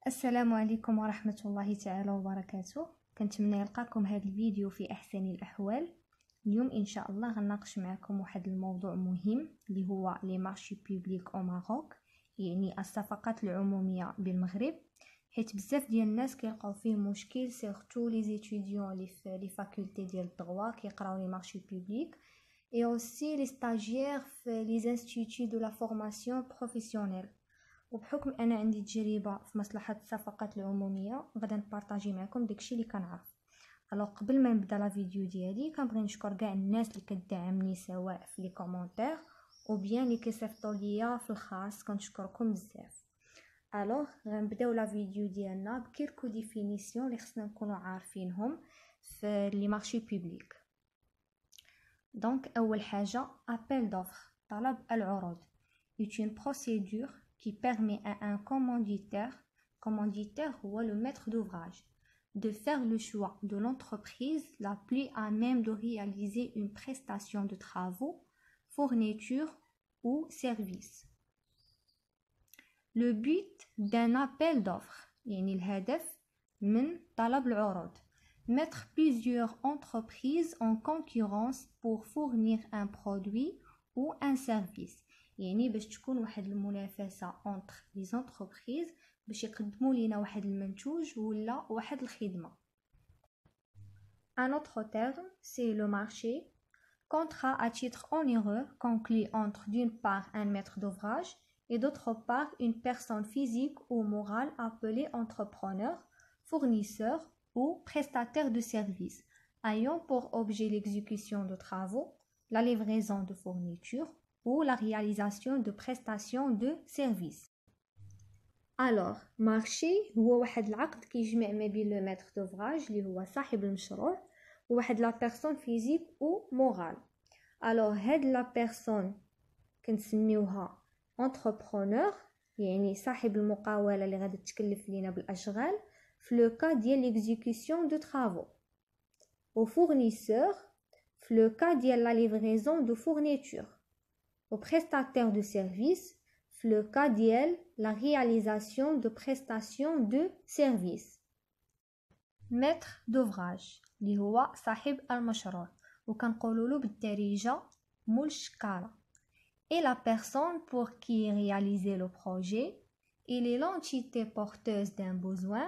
السلام عليكم ورحمة الله تعالى وبركاته. كنتمنى يلقاكم هذا الفيديو في أحسن الأحوال. اليوم إن شاء الله غنناقش معكم واحد الموضوع مهم اللي هو لي مارشي بوبليك أو ماروك، يعني الصفقات العمومية بالمغرب، حيت بزاف ديال الناس كيلقاو فيه مشكل، سيرتو لي زيتيديون اللي في لي فاكولتي ديال الدغوا كيقراو لي مارشي بوبليك et aussi les stagiaires في لي انستيتوت دو لا فورماسيون بروفيسيونيل. وبحكم انا عندي تجربه في مصلحه الصفقات العموميه غادا نبارطاجي معكم داكشي اللي كنعرف. الوغ قبل ما نبدا لا فيديو ديالي كنبغي نشكر كاع الناس اللي كتدعمني سواء في لي كومونتير او بيان اللي كيصيفطوا ليا في الخاص، كنشكركم بزاف. الوغ غنبداو لا فيديو ديالنا بكيركو ديفينيسيون اللي خصنا نكونوا عارفينهم في لي مارشي بوبليك. دونك اول حاجه appel d'offre، طلب العروض، est une procédure qui permet à un commanditaire ou le maître d'ouvrage, de faire le choix de l'entreprise la plus à même de réaliser une prestation de travaux, fourniture ou service. Le but d'un appel d'offres، يعني الهدف من طلب العروض، mettre plusieurs entreprises en concurrence pour fournir un produit ou un service، يعني باش تكون واحد المنافسه entre les entreprises باش يقدموا لينا واحد المنتوج ولا واحد الخدمه. Un autre terme, c'est le marché, contrat à titre onéreux conclu entre d'une part un maître d'ouvrage et d'autre part une personne physique ou morale appelée entrepreneur, fournisseur ou prestataire de services, ayant pour objet l'exécution de travaux, la livraison de fournitures ou la réalisation de prestations de services. Alors, marché هو واحد العقد كيجمع ما بين لو ميتر دوفراج اللي هو صاحب المشروع وواحد لا بيرسون فيزيك او مورال. alors هاد لا بيرسون كنسميوها entrepreneur، يعني صاحب المقاولة اللي غادي تكلف لينا بالاشغال في لو كا ديال ليكزيكسيون دو طرافو، او fournisseur في لو كا ديال لا ليفريزون دو فورنيتور، au prestataire de service في le cas ديال la réalisation de prestations de service. maître d'ouvrage اللي هو صاحب المشروع وكنقولوا له بالدارجه مول الشكاره. et la personne pour qui est réalisé le projet, il est l'entité porteuse d'un besoin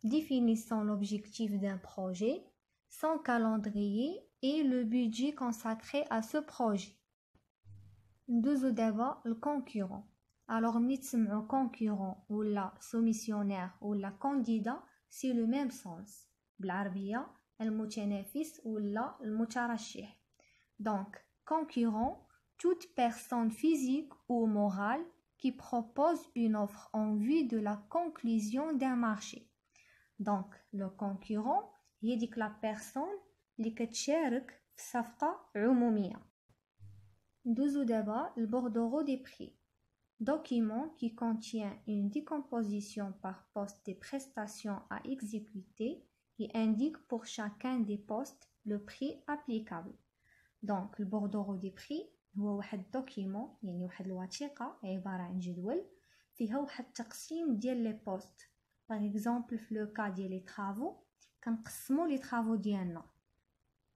définissant l'objectif d'un projet, son calendrier et le budget consacré à ce projet. ندوزو دابا الكونكورون. alors ملي تسمعوا كونكورون ولا سوميسيونير ولا كانديدا سي لو ميم سونس، بالعربيه المتنافس ولا المترشح. دونك concurrent, toute personne physique ou morale qui propose une offre en vue de la conclusion d'un marché. donc le concurrent هي ديك لا بيرسون اللي كتشارك في صفقه عموميه. ندوزو دابا البوردورو دي بري، document qui contient une décomposition par poste des prestations à exécuter qui indique pour chacun des postes le prix applicable. donc البوردورو دي بري هو واحد دوكيمون، يعني واحد الوثيقه عباره عن جدول فيها واحد التقسيم ديال لي بوست. باغ اكزومبل في لو كا ديال لي طرافو كنقسموا لي طرافو ديالنا،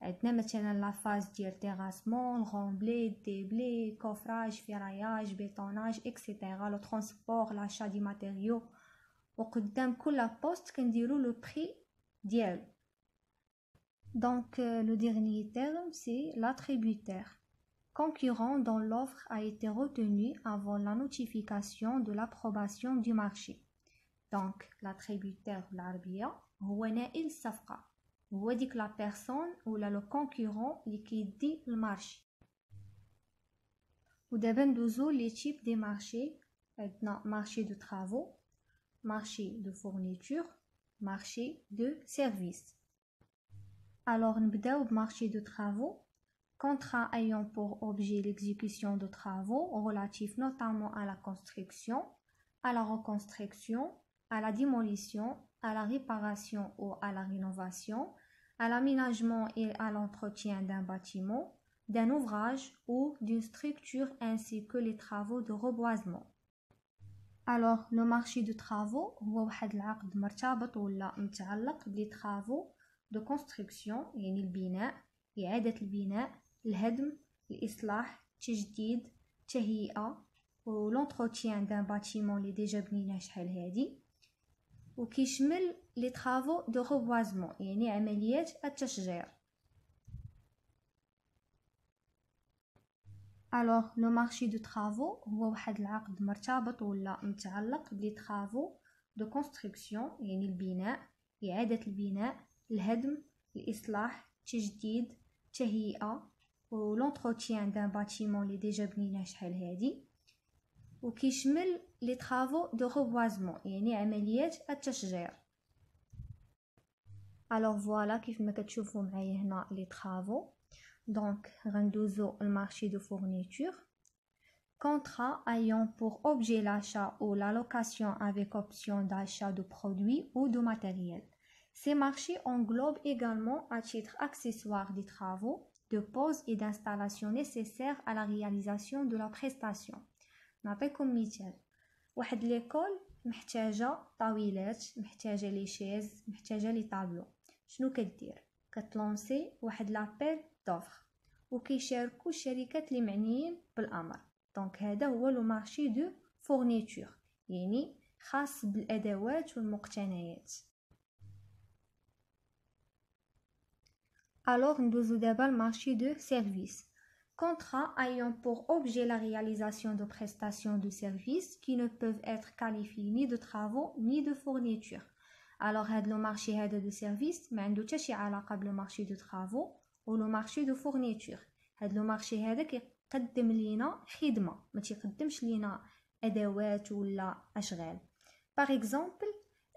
عندنا مثلا لا فاز ديال تيراسمون، غومبلي، ديبلي، كوفراج، فيراياج، بيطوناج اكسيتيرا، لو ترونسبور، لاشا دي ماتيريو، وقدام كل بوست كنديروا لو بري ديالو. donc le dernier terme c'est l'attributaire, concurrent dont l'offre a été retenue avant la notification de l'approbation du marché. donc l'attributaire بالعربيه هو نائل الصفقه، هو ديك لا بيرسون ولا لو كونكورون اللي كيدي المارشي. ودابا ندوزو لي تيب دي مارشي. عندنا مارشي دو طرافو، مارشي دو فورنيتور، مارشي دو سيرفيس. alors نبداو بمارشي دو طرافو. contrat ayant pour objet l'exécution de travaux relatifs notamment à la construction, à la reconstruction, à la démolition, à la réparation ou à la rénovation, à l'aménagement et à l'entretien d'un bâtiment, d'un ouvrage ou d'une structure ainsi que les travaux de reboisement. Alors, le marché de travaux هو واحد العقد مرتبط ولا متعلق بلي travaux de construction يعني البناء، إعادة البناء، الهدم، الإصلاح، تجديد، تهيئة و l'entretien d'un bâtiment اللي ديجا بنيناه شحال هادي، وكيشمل les travaux de reboisement يعني عمليات التشجير. Alors, le marché de travaux هو واحد العقد مرتبط ولا متعلق بلي travaux de construction يعني البناء، إعادة البناء، الهدم، الإصلاح، تجديد، تهيئة و l'entretien d'un bâtiment اللي ديجا بنيناه شحال هادي، وكيشمل les travaux de reboisement يعني عمليات التشجير. Alors voilà كيف ما كتشوفوا معايا هنا les travaux. Donc, غندوزو le marché de fourniture. Contrat ayant pour objet l'achat ou la location avec option d'achat de produits ou de matériel. Ces marchés englobent également à titre accessoire des travaux de pose et d'installation nécessaires à la réalisation de la prestation. نعطيكم مثال. واحد ليكول محتاجة طاولات، محتاجة لي شيز، محتاجة لي طابلو. شنو كدير؟ كتلونسي واحد لابيل دوفر وكيشاركوا الشركات اللي معنيين بالامر. دونك هذا هو لو مارشي دو فورنيتور يعني خاص بالادوات والمقتنيات. Alors ندوزو دابا المارشي دو سيرفيس. Contrat ayant pour objet la réalisation de prestations de services qui ne peuvent être qualifiées ni de travaux ni de fournitures. Alors هذا لو مارشي هذا دو سيرفيس ما عنده حتى شي علاقه بلو مارشي دو travaux ولو مارشي دو فورنيتور. هاد لو مارشي هذا كيقدم لينا خدمه، ما تيقدمش لينا ادوات ولا اشغال. باغ اكزومبل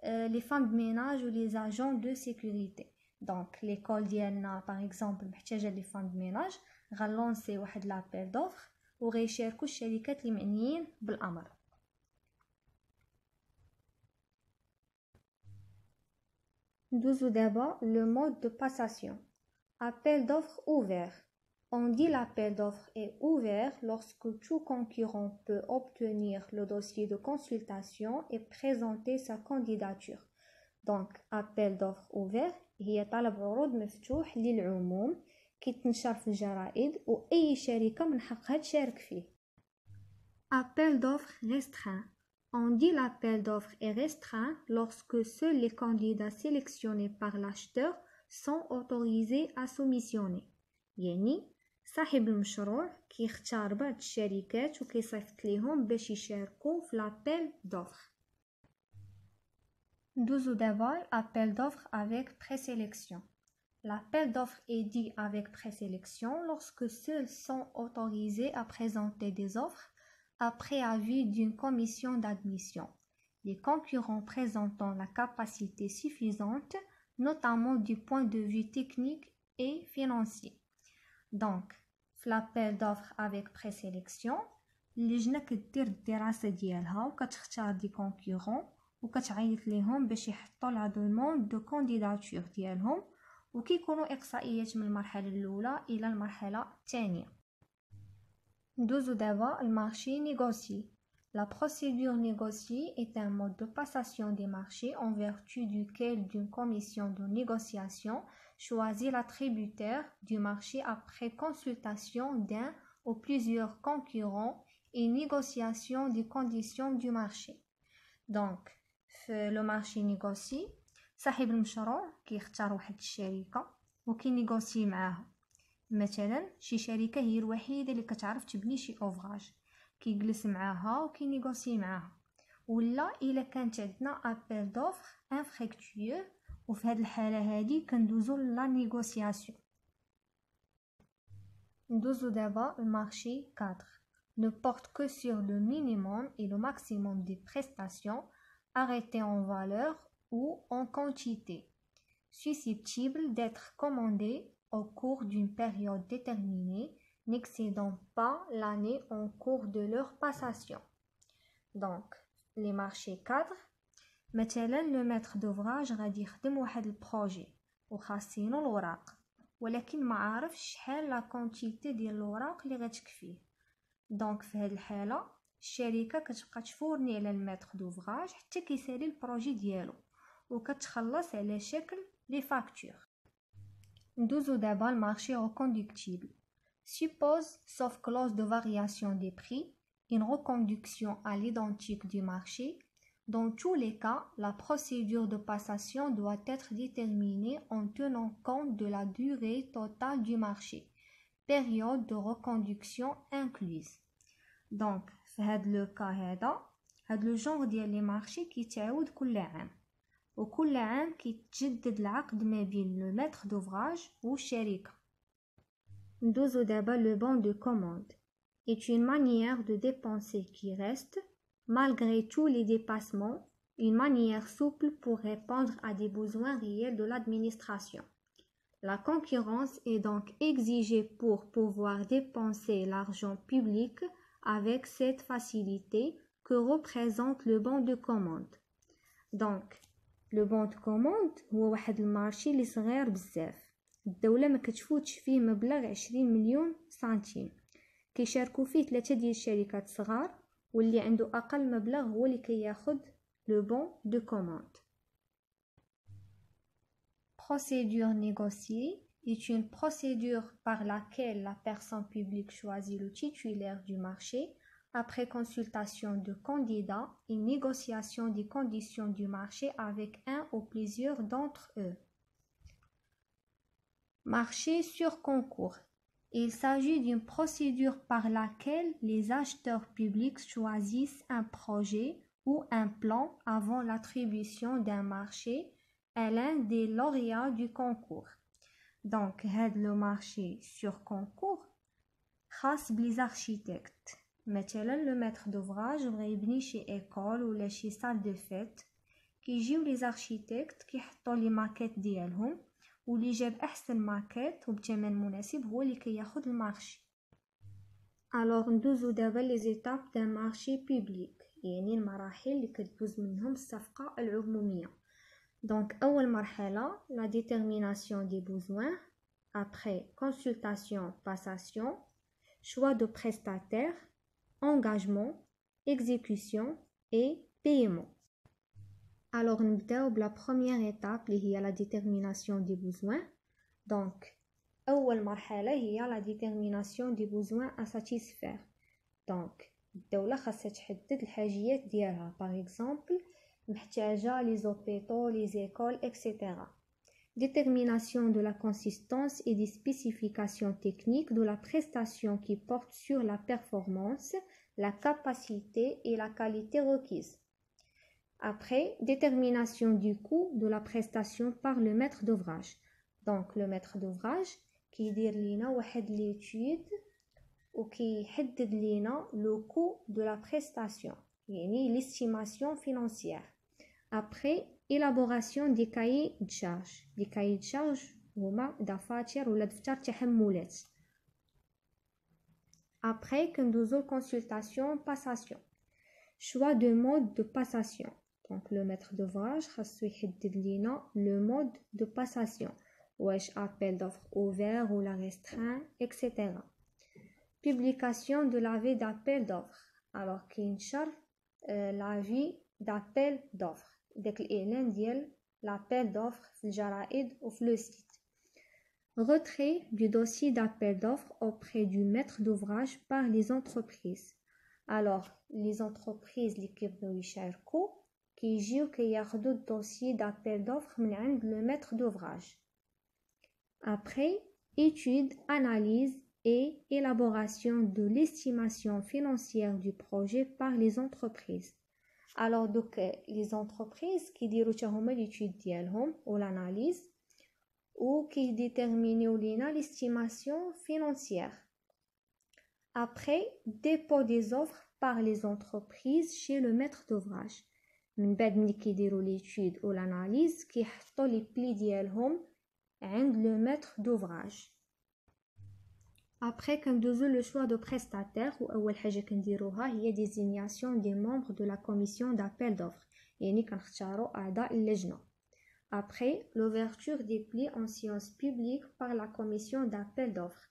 لي فام دو ميناج و لي اجون دو سيكوريتي. دونك ليكول ديالنا باغ اكزومبل محتاجه لي فام دو ميناج، غنلونسي واحد لابيل دوفر وغيشاركوا الشركات اللي معنيين بالامر. ندوزو دابا لو مود دو باساسيون. Appel d'offres ouvert. On dit l'appel d'offres est ouvert lorsque tout concurrent peut obtenir le dossier de consultation et présenter sa candidature. Donc, appel d'offres ouvert هي طلب عروض مفتوح للعموم كيتنشر في الجرائد وأي شركة من حقها تشارك فيه. Appel d'offres restreint. On dit l'appel d'offres est restreint lorsque seuls les candidats sélectionnés par l'acheteur sont autorisés à soumissionner. يعني صاحب المشروع كيختار بعض الشركات وكيصيفط ليهم باش يشاركوا في لابيل دوفر. ندوزو دابا l'appel d'offres avec présélection. L'appel d'offres est dit avec présélection lorsque seuls sont autorisés à présenter des offres après avis d'une commission d'admission. Les concurrents présentant la capacité suffisante notamment du point de vue technique et financier. Donc, l'appel d'offres avec présélection, اللجنة كدير الدراسة ديالها وكتختار دي كونكورون وكتعيط ليهم باش يحطوا لا دوموند دو كانديداتور ديالهم وكيكونوا إقصائيات من المرحلة الأولى إلى المرحلة الثانية. ندوزو دابا المارشي نيغوسي. La procédure négociée est un mode de passation des marchés en vertu duquel d'une commission de négociation choisit l'attributaire du marché après consultation d'un ou plusieurs concurrents et négociation des conditions du marché. Donc, le marché négocié, صاحب المشروع كيختار واحد الشركة وكينيغوسي معاها. مثلا شي شركة هي الوحيدة اللي كتعرف تبني شي اوفراج، كيجلس معاها وكينيغوسي معاها. ولا الا كانت عندنا ابل دوفر انفريكتويو وفي هاد الحاله هادي كندوزو لا نيغوسياسيون. ندوزو دابا المارشي 4 ne porte que sur le minimum et le maximum des prestations arrêtées en valeur ou en quantité susceptibles d'être commandées au cours d'une période déterminée n'excédant pas l'année en cours de leur passation. Donc, les marchés cadres, مثلا le maître d'ouvrage غادي يخدم واحد البروجي وخاصينو الوراق ولكن ما عارفش شحال لا كونتيتي ديال الوراق اللي غتكفيه. دونك في هذه الحالة الشركة كتبقى تفورني على الميتر دوفراج حتى كيسالي البروجي ديالو وكتخلص على شكل لي فاكتور. ندوزو دابا المارشي reconductible. Suppose, sauf clause de variation des prix, une reconduction à l'identique du marché. Dans tous les cas, la procédure de passation doit être déterminée en tenant compte de la durée totale du marché, période de reconduction incluse. Donc, في هاد لو كا هاد لو جونغ ديال لي مارشي كيتعاود كل عام، وكل عام كيتجدد العقد ما بين لو ميتر دوفراج والشركة. ندوزو دابا لو بون دو كوموند est une manière de dépenser qui reste, malgré tous les dépassements, une manière souple pour répondre à des besoins réels de l'administration. La concurrence est donc exigée pour pouvoir dépenser l'argent public avec cette facilité que représente le bon de commande. Donc, le bon de commande هو واحد المارشي اللي صغير بزاف، الدولة ما كتفوتش فيه مبلغ 20 مليون سنتيم، كيشاركوا فيه 3 ديال الشركات صغار، واللي عنده اقل مبلغ هو اللي كياخد le bon de commande. Procédure négociée est une procédure par laquelle la personne publique choisit le titulaire du marché après consultation de candidats et négociation des conditions du marché avec un ou plusieurs d'entre eux. Marché sur concours. Il s'agit d'une procédure par laquelle les acheteurs publics choisissent un projet ou un plan avant l'attribution d'un marché à l'un des lauréats du concours. Donc, le marché sur concours خاص بلي architectes. مثلا le maître d'ouvrage بغى يبني شي école ولا شي salle de fête، كيجيو les architectes كيحطوا لي ماكيت ديالهم، واللي جاب احسن ماكيت وبثمن مناسب هو اللي كياخد المارشي. alors ندوزو دابا لي زيتاب دان مارشي بوبليك، يعني المراحل اللي كتدوز منهم الصفقه العموميه. دونك اول مرحله لا ديتيرميناسيون دي بوزوان، après consultation passation, choix de prestataire, engagement, exécution et paiement. Alors, نبداو بلا première étape اللي هي la détermination des besoins. Donc, أول مرحلة هي la détermination des besoins à satisfaire. Donc, الدولة خاصها تحدد الحاجيات ديالها. Par exemple, محتاجة les hôpitaux, les écoles, etc. Détermination de la consistance et des spécifications techniques de la prestation qui porte sur la performance, la capacité et la qualité requise. Après, détermination du coût de la prestation par le maître d'ouvrage. Donc, le maître d'ouvrage qui يدير لينا واحد l'étude وكيحدد لينا le coût de la prestation، يعني l'estimation financière. Après, élaboration des cahiers de charges. Les cahiers de charges هما دفاتر ولا دفتر تحملات. Après, كندوزو consultation passation. Choix de mode de passation. Donc le maître d'ouvrage خاصو يحدد لينا le mode de passation، واش appel d'offres ouvert ou la restreint, etc. Publication de l'avis d'appel d'offres. Alors كينشر l'avis d'appel d'offres، داك الإعلان ديال l'appel d'offres في الجرائد وفي le site. Retrait du dossier d'appel d'offres auprès du maître d'ouvrage par les entreprises. Alors les entreprises اللي كيبغيو يشاركوا كيجيو كياخدوا الدوسي d'appel d'offres من عند le maître d'ouvrage. Après, étude, analyse et élaboration de l'estimation financière du projet par les entreprises. Alors donc les entreprises كيديروا حتى هما l'étude ديالهم ou l'analyse ou كيديتيرمينيو لينا l'estimation financière. Après, dépôt des offres par les entreprises chez le maître d'ouvrage. من بعد ملي كيديروا l'étude ou l'analyse كيحطوا لي بلي ديالهم عند le maître d'ouvrage. Après كندوزو le choix de prestataire، وأول حاجة كنديروها هي désignation des membres de la commission d'appel d'offres، يعني كنختاروا أعضاء اللجنة. Après, l'ouverture des plis en séance publique par la commission d'appel d'offres.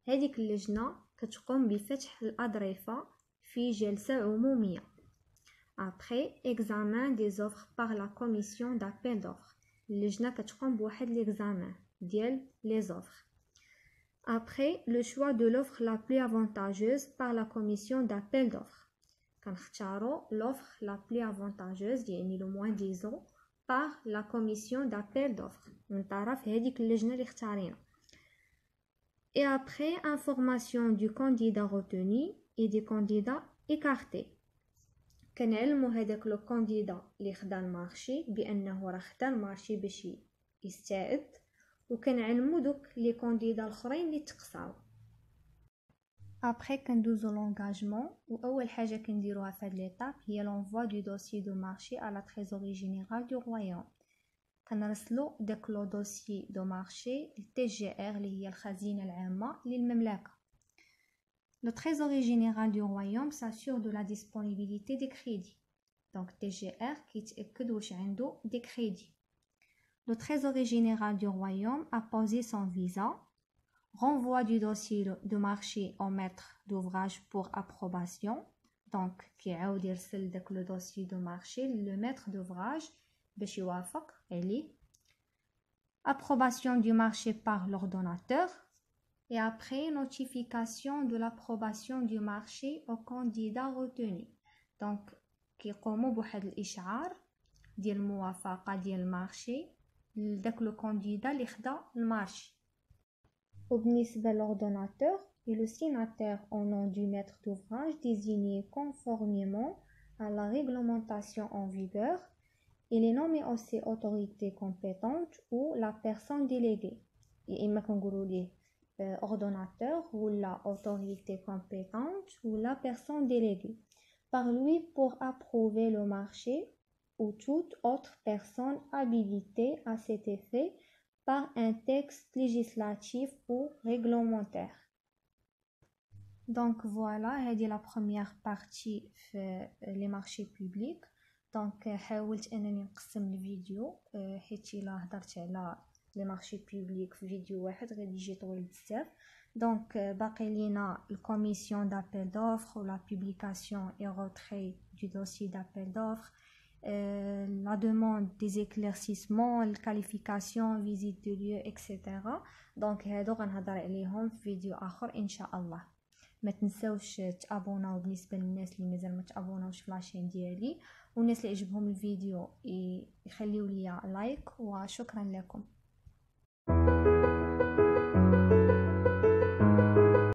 هذيك اللجنة كتقوم بفتح الأظرفة في جلسة عمومية. Après, examen des offres par la commission d'appel d'offres. اللجنة كتقوم بواحد l'examen ديال les offres. Après, le choix de l'offre la plus avantageuse par la commission d'appel d'offres. كنختاروا l'offre la plus avantageuse يعني le moins disant par la commission d'appel d'offres من طرف هذيك اللجنة اللي اختارينا. Et après, information du candidat retenu et des candidats écartés. كنعلمو هذاك لو كانديدا اللي خدا المارشي بانه راه خدا المارشي باش يستعد، وكنعلمو دوك لي كانديدا الاخرين اللي تقصاو. ابري كندوزو لونغاجمون، واول حاجه كنديروها في هاد ليطاب هي لونفوا دو دوسي دو مارشي على تريزوري جينيرال دو رويوم. كنرسلو داك لو دوسي دو مارشي للتي جي ار اللي هي الخزينه العامه للمملكه. Le trésorier général du royaume s'assure de la disponibilité des crédits. Donc TGR كيتأكد واش عنده des crédits. Le trésorier général du royaume a posé son visa, renvoi du dossier de marché au maître d'ouvrage pour approbation. Donc كيعاود يرسل داك le dossier de marché le maître d'ouvrage باش يوافق عليه. Approbation du marché par l'ordonnateur. Et après, notification de l'approbation du marché au candidat retenu. Donc, كيقوموا بواحد الإشعار ديال الموافقة ديال المارشي لداك لو كانديدا اللي خدا المارشي. وبالنسبة للordonnateur et le signataire au nom du maître d'ouvrage désigné conformément à la réglementation en vigueur. Il est nommé aussi autorité compétente ou la personne déléguée. Et إما كنقولوا ليه ordonnateur ou la autorité compétente ou la personne déléguée par lui pour approuver le marché ou toute autre personne habilitée à cet effet par un texte législatif ou réglementaire. Donc voilà, c'est la première partie في les marchés publics. Donc حاولت انني نقسم الفيديو حيت الا هضرت على لي مارشي بوبليك في فيديو واحد غادي يجي طويل بزاف. دونك باقي لينا الكوميسيون دابيل دوفر ولا بوبليكاسيون اي روتري دو دوسي دابيل دوفر، لا دوموند دي زيكليرسيسمون، الكاليفيكاسيون، فيزيت دو ليو اكسيتيرا. دونك هادو غنهضر عليهم في فيديو اخر ان شاء الله. ما تنساوش تابوناو بالنسبه للناس اللي مازال ما تابوناوش في لاشين ديالي، والناس اللي عجبهم الفيديو يخليو ليا لايك، وشكرا لكم.